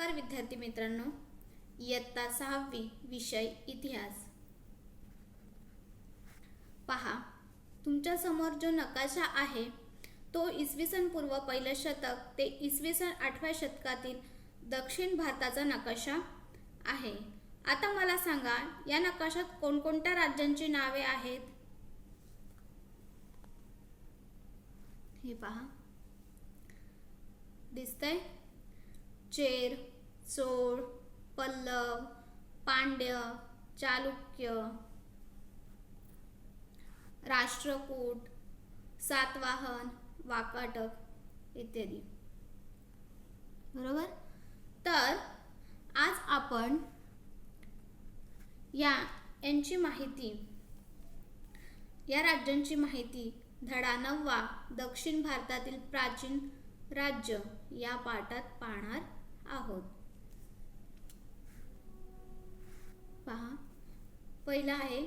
नमस्कार विद्यार्थी मित्रांनो, इयत्ता 6वी विषय इतिहास. पहा, तुमच्या समोर जो नकाशा आहे तो इसवी सन पूर्व पहिलं शतक ते इसवी सन 8व्या शतकातील दक्षिण भारताचा नकाशा आहे. आता मला सांगा, या नकाशात कोणकोणत्या राज्यांची नावे आहेत? हे पहा, दिसतंय? चेर, चोळ, पल्लव, पांड्य, चालुक्य, राष्ट्रकूट, सातवाहन, वाकाटक इत्यादी. बरोबर. तर आज आपण यांची माहिती, या राज्यांची माहिती धडा 9वा दक्षिण भारतातील प्राचीन राज्य या पाठात पाहणार आहोत. पहा, पहिला आहे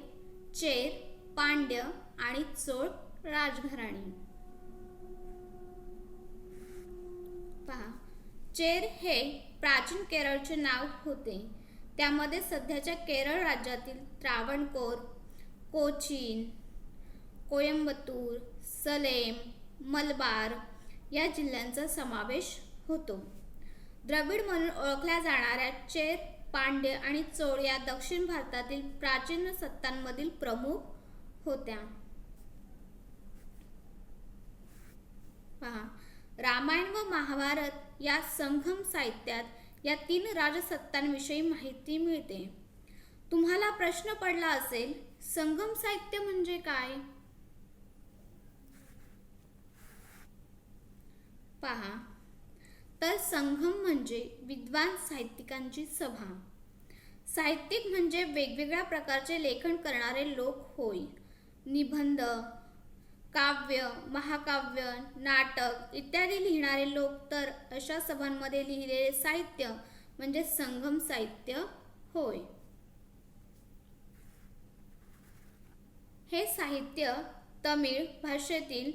चेर, पांड्य आणि चोळ राजघराणी. पहा, चेर हे प्राचीन केरळचे नाव होते. त्यामध्ये सध्याच्या केरळ राज्यातील त्रावणकोर, कोचीन, कोयंबतूर, सलेम, मलबार या जिल्ह्यांचा समावेश होतो. द्रविड म्हणून ओळखल्या जाणाऱ्या चेर, पांड्य आणि चोळ या दक्षिण भारतातील प्राचीन सत्तांमधील प्रमुख होत्या. पहा, रामायण व महाभारत या संगम साहित्यात या 3 राजसत्तांविषयी माहिती मिळते. तुम्हाला प्रश्न पडला असेल, संगम साहित्य म्हणजे काय? पहा, तर संगम म्हणजे विद्वान साहित्यिकांची सभा. साहित्यिक म्हणजे वेगवेगळ्या प्रकारचे लेखन करणारे लोक होय. निबंध, काव्य, महाकाव्य, नाटक इत्यादी लिहिणारे लोक. तर अशा सभांमध्ये लिहिलेले साहित्य म्हणजे संगम साहित्य होय. हे साहित्य तमिळ भाषेतील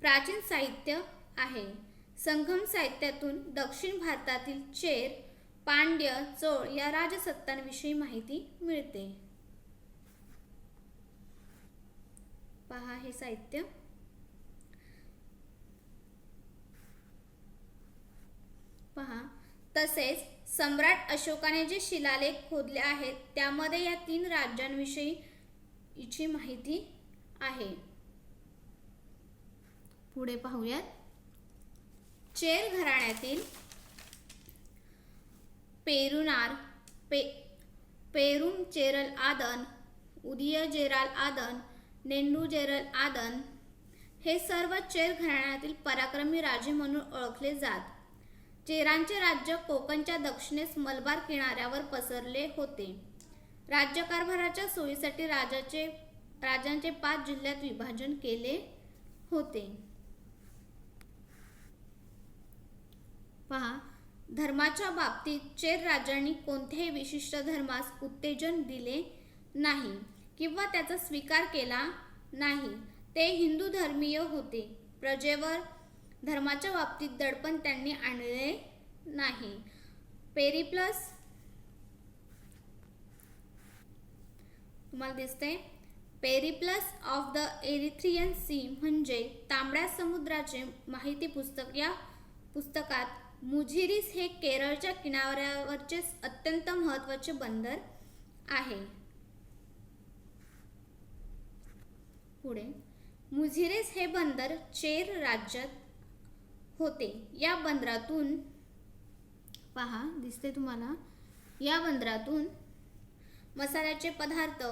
प्राचीन साहित्य आहे. संगम साहित्यातून दक्षिण भारतातील चेर, पांड्य, चोळ या राजसत्तांविषयी माहिती मिळते. पहा, हे साहित्य. पहा, तसेच सम्राट अशोकाने जे शिलालेख खोदले आहेत त्यामध्ये या 3 राज्यांविषयीची माहिती आहे. पुढे पाहूयात. चेर घराण्यातील पेरुनार, पेरुमचेरल आदन, उदयजेराल आदन, नेंडुजेरल आदन हे सर्व चेर घराण्यातील पराक्रमी राजे म्हणून ओळखले जात. चेरांचे राज्य कोकणच्या दक्षिणेस मलबार किनाऱ्यावर पसरले होते. राज्यकारभाराच्या सोयीसाठी राजांचे 5 जिल्ह्यात विभाजन केले होते. पहा, धर्माच्या बाबतीत चेर राजांनी कोणत्याही विशिष्ट धर्मास उत्तेजन दिले नाही किंवा त्याचा स्वीकार केला नाही. ते हिंदू धर्मीय होते. प्रजेवर धर्माच्या बाबतीत दडपण त्यांनी आणले नाही. पेरिप्लस तुम्हाला दिसते, Periplus of the Erythraean Sea म्हणजे तांबड्या समुद्राचे माहिती पुस्तक. या पुस्तकात मुझिरीस हे केरळच्या किनाऱ्यावरचे अत्यंत महत्त्वाचे बंदर आहे. पुढे, मुझिरीस हे बंदर चेर राज्यात होते. या बंदरातून, पहा दिसते तुम्हाला, या बंदरातून मसाल्याचे पदार्थ,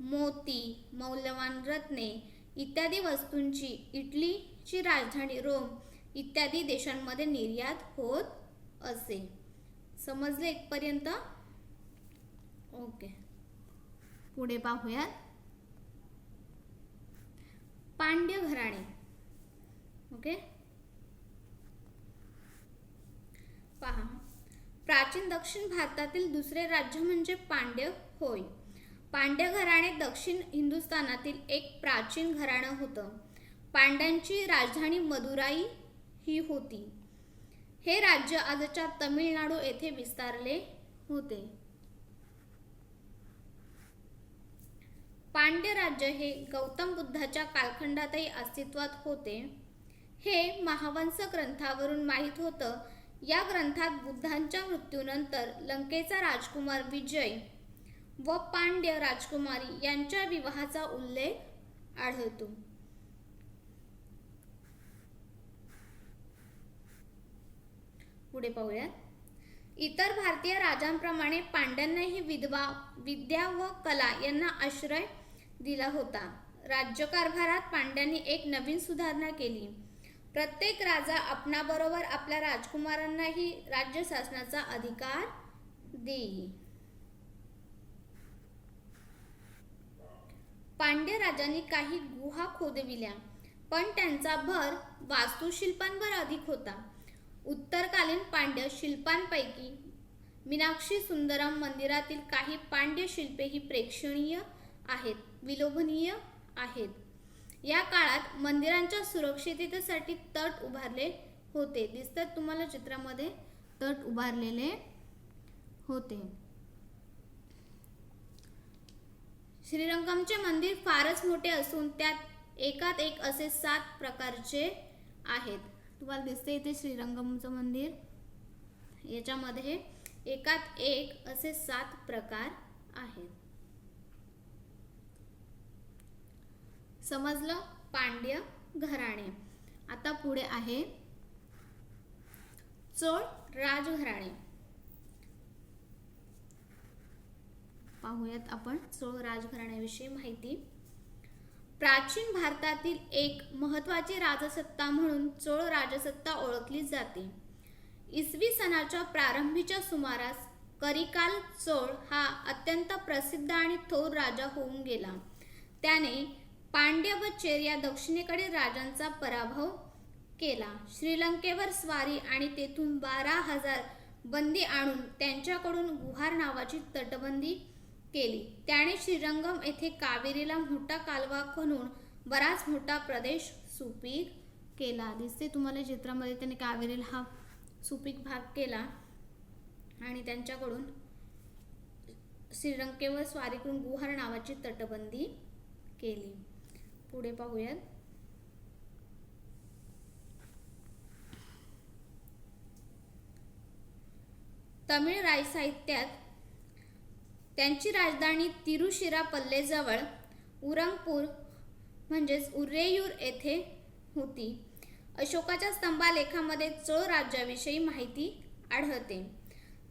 मोती, मौल्यवान रत्ने इत्यादी वस्तूंची इटलीची राजधानी रोम इत्यादी देशांमध्ये निर्यात होत असे. समजले इथपर्यंत? ओके. पुढे पाहूयात. पांड्य घराणे. ओके. पहा, प्राचीन दक्षिण भारतातील दुसरे राज्य म्हणजे पांड्य होय. पांड्य घराणे दक्षिण हिंदुस्थानातील एक प्राचीन घराणं होतं. पांड्यांची राजधानी मदुराई ही होती. हे राज्य आजच्या तमिळनाडू येथे विस्तारले होते. पांड्य राज्य हे गौतम बुद्धाच्या कालखंडातही अस्तित्वात होते. हे महावंश ग्रंथावरून माहीत होतं. या ग्रंथात बुद्धांच्या मृत्यूनंतर लंकेचा राजकुमार विजय व पांड्य राजकुमारी यांच्या विवाहाचा उल्लेख आढळतो. पुढे पाहूयात. इतर भारतीय राजांप्रमाणे पांड्यांनाही विद्या व कला यांना आश्रय दिला होता. राज्यकारभारात पांड्यांनी एक नवीन सुधारणा केली. प्रत्येक राजा आपणाबरोबर आपल्या राजकुमारांनाही राज्य शासनाचा अधिकार देई. पांड्य राजांनी काही गुहा खोदविल्या, पण त्यांचा भर वास्तुशिल्पांवर अधिक होता. उत्तरकालीन पांड्य शिल्पांपैकी मीनाक्षी सुंदरम मंदिरातील काही पांड्य शिल्पे ही प्रेक्षणीय आहेत, विलोभनीय आहेत. या काळात मंदिरांच्या सुरक्षिततेसाठी तट उभारले होते. दिसतात तुम्हाला चित्रामध्ये तट उभारलेले होते. श्रीरंगमचे मंदिर फारच मोठे असून त्यात एकात एक असे 7 प्रकारचे आहेत. तुम्हाला दिसते इथे श्रीरंगमचं मंदिर, याच्यामध्ये एकात एक असे 7 प्रकार आहेत. समजलं पांड्य घराणे. आता पुढे आहे चोळ राजघराणे. पाहूयात आपण चोळ राजघराण्याविषयी माहिती. प्राचीन भारतातील एक महत्त्वाची राजसत्ता म्हणून चोळ राजसत्ता ओळखली जाते. इसवी सनाच्या प्रारंभीच्या सुमारास करिकाल चोळ हा अत्यंत प्रसिद्ध आणि थोर राजा होऊन गेला. त्याने पांड्य व चेर या दक्षिणेकडील राजांचा पराभव केला. श्रीलंकेवर स्वारी आणि तेथून 12,000 बंदी आणून त्यांच्याकडून गुहार नावाची तटबंदी केली. त्याने श्रीरंगम येथे कावेरीला मोठा कालवा खणून बराच मोठा प्रदेश सुपीक केला. दिसते तुम्हाला चित्रामध्ये त्याने कावेरीला हा सुपीक भाग केला आणि त्यांच्याकडून श्रीलंकेवर स्वारी करून गुहार नावाची तटबंदी केली. पुढे पाहूयात. तमिळ राजसाहित्यात त्यांची राजधानी तिरुचिरापल्लेजवळ उरंगपूर म्हणजेच उरेयूर येथे होती. अशोकाच्या स्तंभालेखामध्ये चोळ राज्याविषयी माहिती आढळते.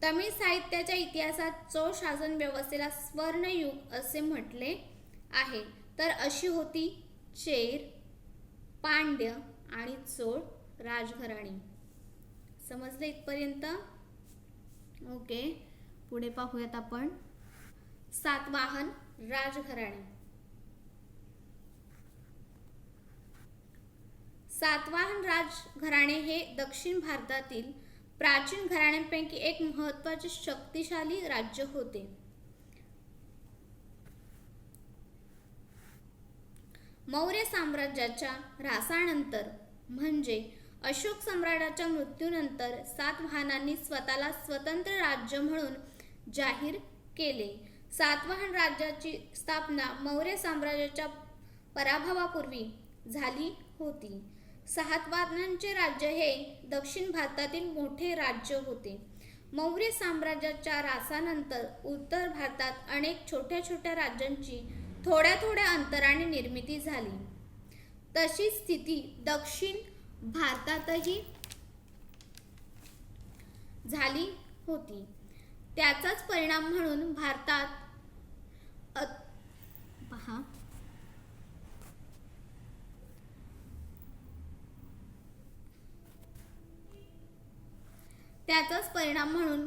तमिळ साहित्याच्या इतिहासात चोळ शासन व्यवस्थेला स्वर्णयुग असे म्हटले आहे. तर अशी होती चेर, पांड्य आणि चोळ राजघराणी. समजले इथपर्यंत? ओके. पुढे पाहूयात आपण सातवाहन राजघराणे. सातवाहन राजघराणे हे दक्षिण भारतातील प्राचीन घराण्यांपैकी एक महत्त्वाचे शक्तिशाली राज्य होते. मौर्य साम्राज्याच्या ऱ्हासानंतर म्हणजे अशोक सम्राटाच्या मृत्यूनंतर सातवाहनांनी स्वतःला स्वतंत्र राज्य म्हणून जाहीर केले. सातवाहन राज्याची स्थापना मौर्य साम्राज्याच्या पराभवापूर्वी झाली होती. सातवाहनांचे राज्य हे दक्षिण भारतातील मोठे राज्य होते. मौर्य साम्राज्याच्या ऱ्हासानंतर उत्तर भारतात अनेक छोट्या छोट्या राज्यांची थोड्या थोड्या अंतराने निर्मिती झाली. तशी स्थिती दक्षिण भारतातही झाली होती. त्याचाच परिणाम म्हणून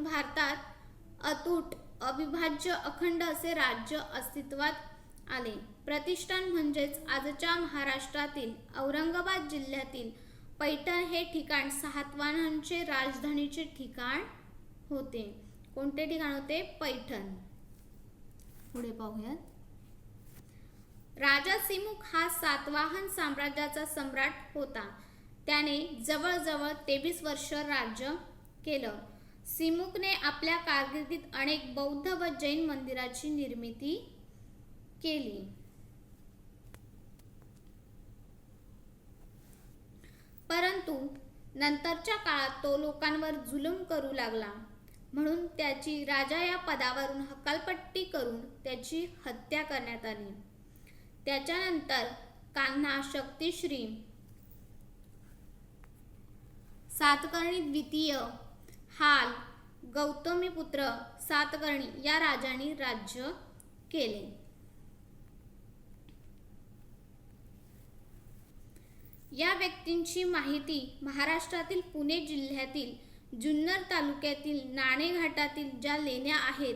भारतात अतूट अविभाज्य अखंड असे राज्य अस्तित्वात आले. प्रतिष्ठान म्हणजेच आजच्या महाराष्ट्रातील औरंगाबाद जिल्ह्यातील पैठण हे ठिकाण सातवाहनांचे राजधानीचे ठिकाण होते. कोणते ठिकाण होते? पैठण. पुढे पाहूयात. राजा सिमुक हा सातवाहन साम्राज्याचा सम्राट होता. त्याने जवळजवळ 23 वर्ष राज्य केलं. सिमुकने आपल्या कारकिर्दीत अनेक बौद्ध व जैन मंदिराची निर्मिती केली. परंतु नंतरच्या काळात तो लोकांवर जुलूम करू लागला, म्हणून त्याची राजा या पदावरून हकालपट्टी करून त्याची हत्या करण्यात आली. त्याच्यानंतर कान्हा शक्तिश्री सातकर्णी द्वितीय हाल गौतमीपुत्र सातकर्णी या राजांनी राज्य केले. या व्यक्तींची माहिती महाराष्ट्रातील पुणे जिल्ह्यातील जुन्नर तालुक्यातील नाणे घाटातील ज्या लेण्या आहेत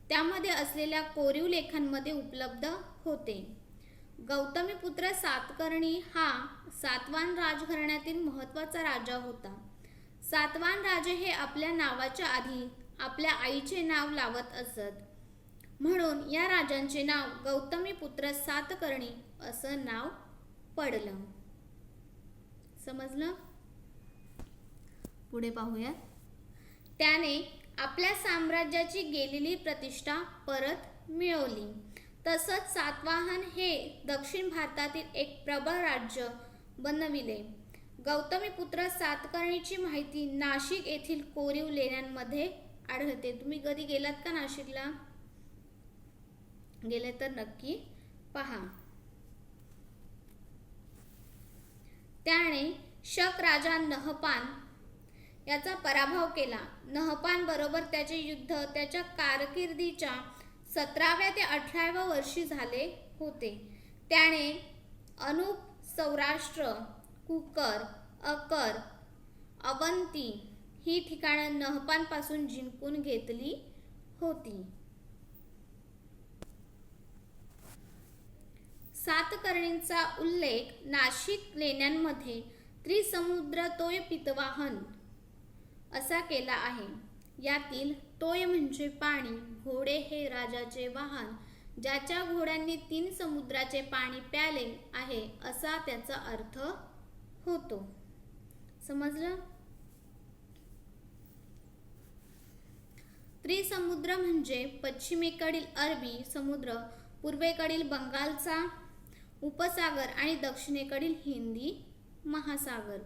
त्यामध्ये असलेल्या कोरीव लेखांमध्ये उपलब्ध होते. गौतमीपुत्र सातकर्णी हा सातवाहन राजघराण्यातील महत्त्वाचा राजा होता. सातवाहन राजे हे आपल्या नावाच्या आधी आपल्या आईचे नाव लावत असत, म्हणून या राजांचे नाव गौतमीपुत्र सातकर्णी असं नाव पडलं. समजलं? पुढे पाहूया. त्याने आपल्या साम्राज्याची गेलेली प्रतिष्ठा परत मिळवली. तसंच सातवाहन हे दक्षिण भारतातील एक प्रबळ राज्य बनविले. गौतमीपुत्र सातकर्णीची माहिती नाशिक येथील कोरीव लेण्यांमध्ये आढळते. तुम्ही कधी गेलात का नाशिकला? गेले तर नक्की पहा. त्याने शक राजा नहपान याचा पराभव केला. नहपान बरोबर त्याचे युद्ध त्याच्या कारकिर्दीच्या 17व्या ते 18व्या वर्षी झाले होते. त्याने अनूप, सौराष्ट्र, कुकर, अकर, अवंती ही ठिकाणं नहपानपासून जिंकून घेतली होती. सातकर्णींचा उल्लेख नाशिक लेण्यांमध्ये त्रिसमुद्र तोय पितवाहन असा केला आहे. यातील तोय म्हणजे पाणी, घोडे हे राजाचे वाहन, ज्याच्या घोड्यांनी 3 समुद्राचे पाणी प्याले आहे असा त्याचा अर्थ होतो. समजलं? त्रिसमुद्र म्हणजे पश्चिमेकडील अरबी समुद्र, पूर्वेकडील बंगालचा उपसागर आणि दक्षिणेकडील हिंदी महासागर.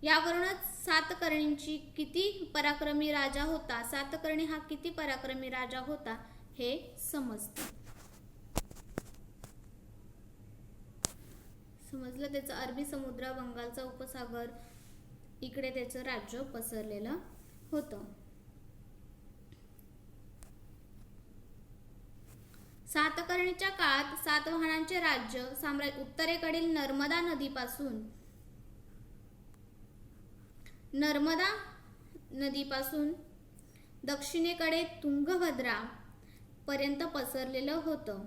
यावरूनच सातकर्णींची किती पराक्रमी राजा होता, सातकर्णी हा किती पराक्रमी राजा होता हे समजते. समजलं? त्याचं अरबी समुद्र, बंगालचा उपसागर इकडे त्याचं राज्य पसरलेलं होतं. सातकर्णीच्या काळात सातवाहनांचे राज्य साम्राज्य उत्तरेकडील नर्मदा नदीपासून दक्षिणेकडे तुंगभद्रा पर्यंत पसरलेलं होतं.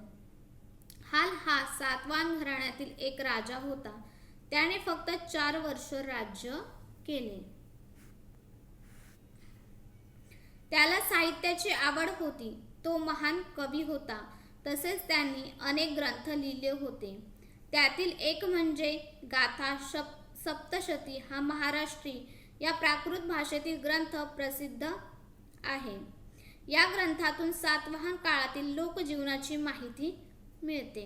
हाल हा सातवाहन घराण्यातील एक राजा होता. त्याने फक्त 4 वर्ष राज्य केले. त्याला साहित्याची आवड होती. तो महान कवी होता. तसेच त्यांनी अनेक ग्रंथ लिहिले होते. त्यातील एक म्हणजे गाथा सप्तशती हा महाराष्ट्री या प्राकृत भाषेतील ग्रंथ प्रसिद्ध आहे. या ग्रंथातून सातवाहन काळातील लोकजीवनाची माहिती मिळते.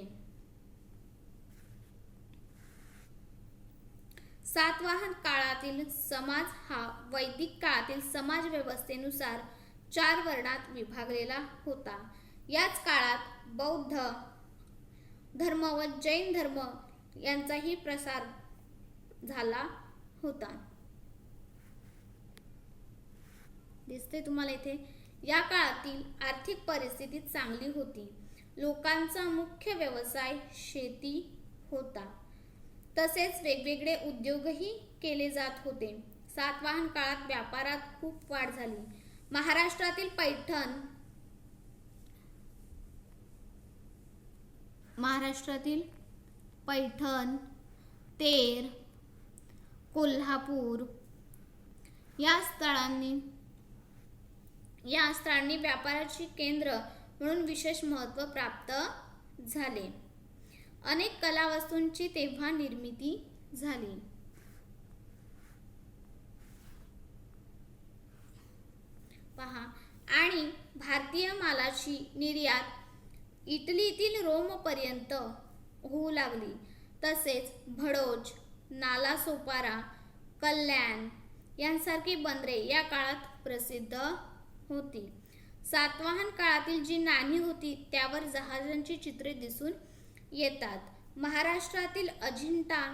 सातवाहन काळातील समाज हा वैदिक काळातील समाज व्यवस्थेनुसार 4 वर्णात विभागलेला होता. याच काळात बौद्ध धर्म व जैन धर्म यांचाही प्रसार झाला होता. दिसते तुम्हाला इथे? या काळातील आर्थिक परिस्थिती चांगली होती. लोकांचा मुख्य व्यवसाय शेती होता. तसेच वेगवेगळे उद्योगही केले जात होते. सातवाहन काळात व्यापारात खूप वाढ झाली. महाराष्ट्रातील पैठण, तेर, कोल्हापूर या स्थळांनी व्यापाराची केंद्र म्हणून विशेष महत्त्व प्राप्त झाले. अनेक कला वस्तूंची तेव्हा निर्मिती झाली. पहा, आणि भारतीय मालाची निर्यात इटलीतील रोमपर्यंत होऊ लागली. तसेच भडोज, नालासोपारा, कल्याण यांसारखी बंदरे या काळात प्रसिद्ध होती. सातवाहन काळातील जी नाणी होती त्यावर जहाजांची चित्रे दिसून येतात. महाराष्ट्रातील अजिंठा,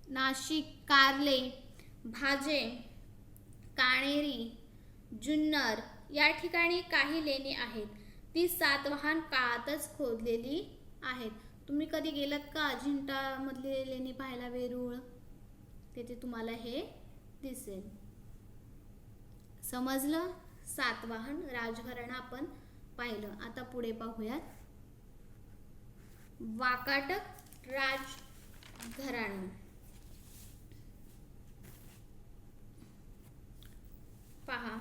नाशिक, कार्ले, भाजे, काणेरी, जुन्नर या ठिकाणी काही लेणी आहेत. ती सातवाहन काळातच खोदलेली आहेत. तुम्ही कधी गेलात का अजिंठा मधली लेणी पाहायला? वेरूळ, तेथे तुम्हाला हे दिसेल. समजलं? सातवाहन राजघराणा आपण पाहिलं. आता पुढे पाहूयात वाकाटक राजघराणा. पहा,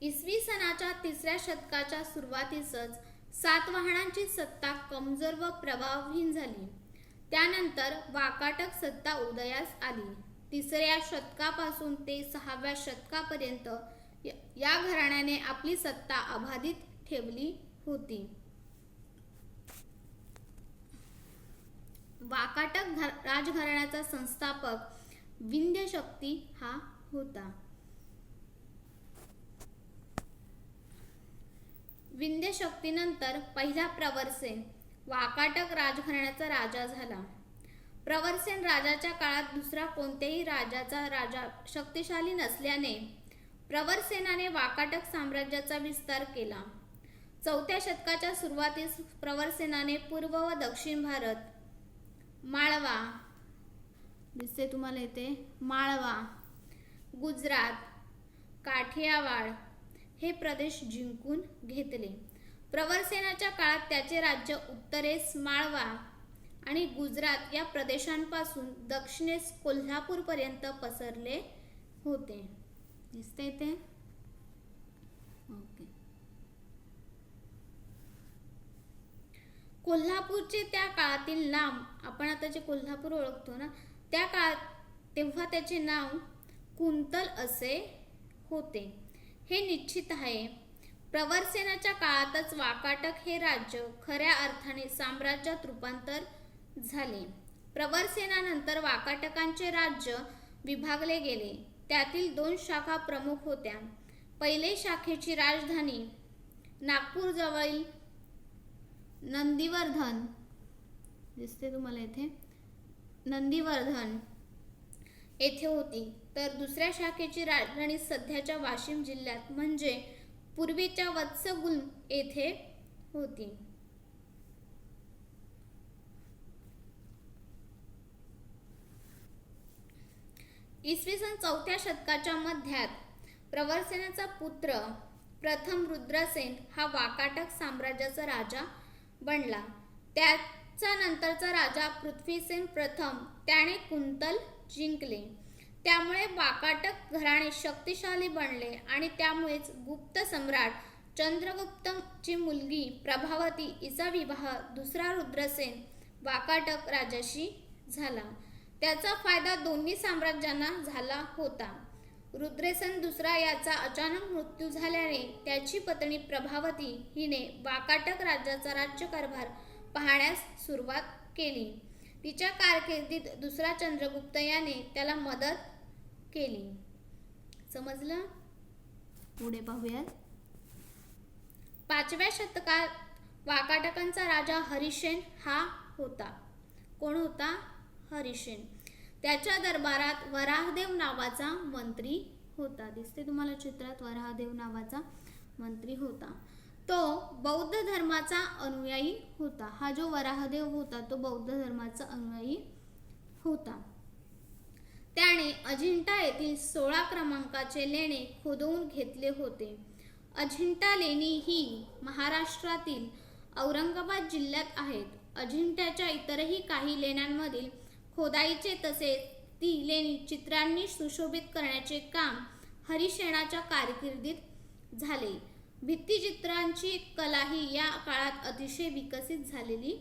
इसवी सनाच्या 3ऱ्या शतकाच्या सुरुवातीसच सातवाहनांची सत्ता कमजोर व प्रभावहीन झाली. त्यानंतर वाकाटक सत्ता उदयास आली. 3ऱ्या शतकापासून ते 6व्या शतकापर्यंत या घराण्याने आपली सत्ता अबाधित ठेवली होती. वाकाटक राजघराण्याचा संस्थापक विंध्य शक्ती हा होता. विंध्य शक्तीनंतर पहिला प्रवरसेन वाकाटक राजघराण्याचा राजा झाला. प्रवरसेन राजाच्या काळात दुसरा कोणत्याही राजाचा राजा शक्तिशाली नसल्याने प्रवरसेनाने वाकाटक साम्राज्याचा विस्तार केला. 4थ्या शतकाच्या सुरुवातीस प्रवरसेनाने पूर्व व दक्षिण भारत, माळवा दिसते तुम्हाला इथे, माळवा, गुजरात, काठियावाड हे प्रदेश जिंकून घेतले. प्रवरसेनाच्या काळात त्याचे राज्य उत्तरेस माळवा आणि गुजरात या प्रदेशांपासून दक्षिणेस कोल्हापूर पर्यंत पसरले होते. दिसते इथे? ओके. कोल्हापूरचे त्या काळातील नाम, आपण आता जे कोल्हापूर ओळखतो ना, त्या काळात तेव्हा त्याचे नाव कुंतल असे होते. हे निश्चित आहे. प्रवरसेनाच्या काळातच वाकाटक हे राज्य खऱ्या अर्थाने साम्राज्यात रूपांतर झाले. प्रवरसेनानंतर वाकाटकांचे राज्य विभागले गेले. त्यातील 2 शाखा प्रमुख होत्या. पहिले शाखेची राजधानी नागपूर जवळील नंदीवर्धन दिसते तुम्हाला इथे, नंदीवर्धन येथे होती. तर दुसऱ्या शाखेची राजधानी सध्याच्या वाशिम जिल्ह्यात म्हणजे पूर्वीच्या वत्सगुल्म येथे होती. इसवी सन 4थ्या शतकाच्या मध्यात प्रवरसेनाचा पुत्र प्रथम रुद्रसेन हा वाकाटक साम्राज्याचा राजा बनला. त्याचा नंतरचा राजा पृथ्वीसेन प्रथम त्याने कुंतल जिंकले. त्यामुळे वाकाटक घराणे शक्तिशाली बनले आणि त्यामुळेच गुप्त सम्राट चंद्रगुप्तची मुलगी प्रभावती हिचा विवाह दुसरा रुद्रसेन वाकाटक राजाशी झाला. त्याचा फायदा दोन्ही साम्राज्यांना झाला होता. रुद्रसेन दुसरा याचा अचानक मृत्यू झाल्याने त्याची पत्नी प्रभावती हिने वाकाटक राज्याचा राज्यकारभार पाहण्यास सुरुवात केली. तिच्या कारकिर्दीत दुसरा चंद्रगुप्त याने त्याला मदत केली. समजलं? पुढे पाहूयात. 5व्या शतकात वाकाटकांचा राजा हरिसेन हा होता. कोण होता? हरिसेन. त्याच्या दरबारात वराहदेव नावाचा मंत्री होता. दिसते तुम्हाला चित्रात, वराहदेव नावाचा मंत्री होता. तो बौद्ध धर्माचा अनुयायी होता. हा जो वराहदेव होता तो बौद्ध धर्माचा अनुयायी होता. त्याने अजिंठा येथील 16 क्रमांकाचे लेणे खोदवून घेतले होते. अजिंठा लेणी ही महाराष्ट्रातील औरंगाबाद जिल्ह्यात आहेत. अजिंठ्याच्या इतरही काही लेण्यांमधील खोदाईचे तसेच ती लेणी चित्रांनी सुशोभित करण्याचे काम हरिसेनाच्या कारकिर्दीत झाले. भित्तिचित्रांची कलाही या काळात अतिशय विकसित झालेली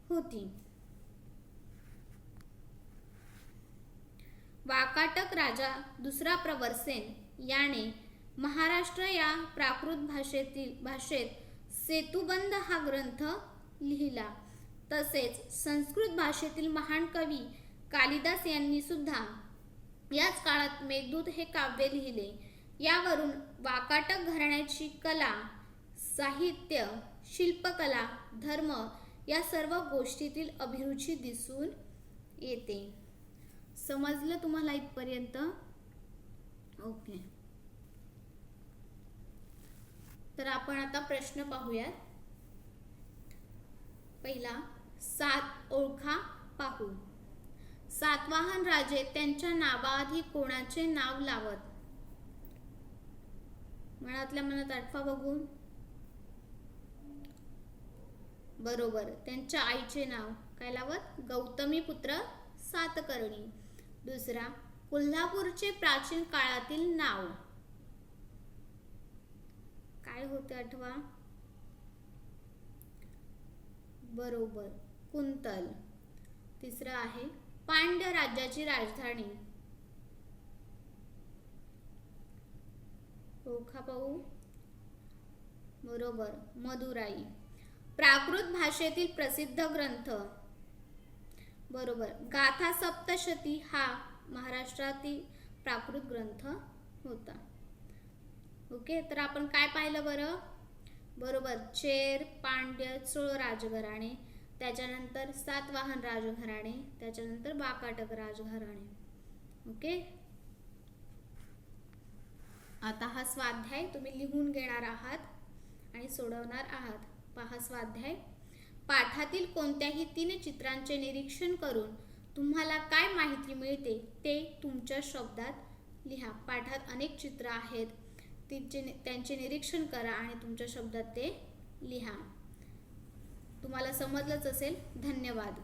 होती. वाकाटक राजा दुसरा प्रवरसेन याने महाराष्ट्र या प्राकृत भाषेत सेतुबंध हा ग्रंथ लिहिला. तसेच संस्कृत भाषेतील महान कवी कालिदास यांनी सुद्धा याच काळात मेघदूत हे काव्य लिहिले. यावरून वाकाटक घराण्याची कला, साहित्य, शिल्पकला, धर्म या सर्व गोष्टीतील अभिरुची दिसून येते. समजलं तुम्हाला इथपर्यंत? ओके. तर आपण आता प्रश्न पाहूयात. पहिला, 7 ओळखा पाहू. सातवाहन राजे त्यांच्या नावाआधी कोणाचे नाव लावत? मनातल्या मनात आठवा बघू. बरोबर, त्यांच्या आईचे नाव काय लावत? गौतमीपुत्र सातकर्णी. दुसरा, कोल्हापूरचे प्राचीन काळातील नाव काय होते आठवा? बरोबर, कुंतल. तिसरा आहे पांड्य राज्याची राजधानी. ओळखा पाहू. बरोबर, मदुराई. प्राकृत भाषेतील प्रसिद्ध ग्रंथ. बरोबर, गाथा सप्तशती हा महाराष्ट्रातील प्राकृत ग्रंथ होता. ओके. तर आपण काय पाहिलं बरं? बरोबर, चेर, पांड्य, चोळ राजघराणे, त्याच्यानंतर सातवाहन राजघराणे, त्याच्यानंतर वाकाटक राजघराणे. ओके. आता हा स्वाध्याय तुम्ही लिहून घेणार आहात आणि सोडवणार आहात. पहा स्वाध्याय. पाठातील कोणत्याही 3 चित्रांचे निरीक्षण करून तुम्हाला काय माहिती मिळते ते तुमच्या शब्दात लिहा. पाठात अनेक चित्र आहेत, त्यांचे निरीक्षण करा आणि तुमच्या शब्दात ते लिहा. तुम्हाला समजलंच असेल. धन्यवाद.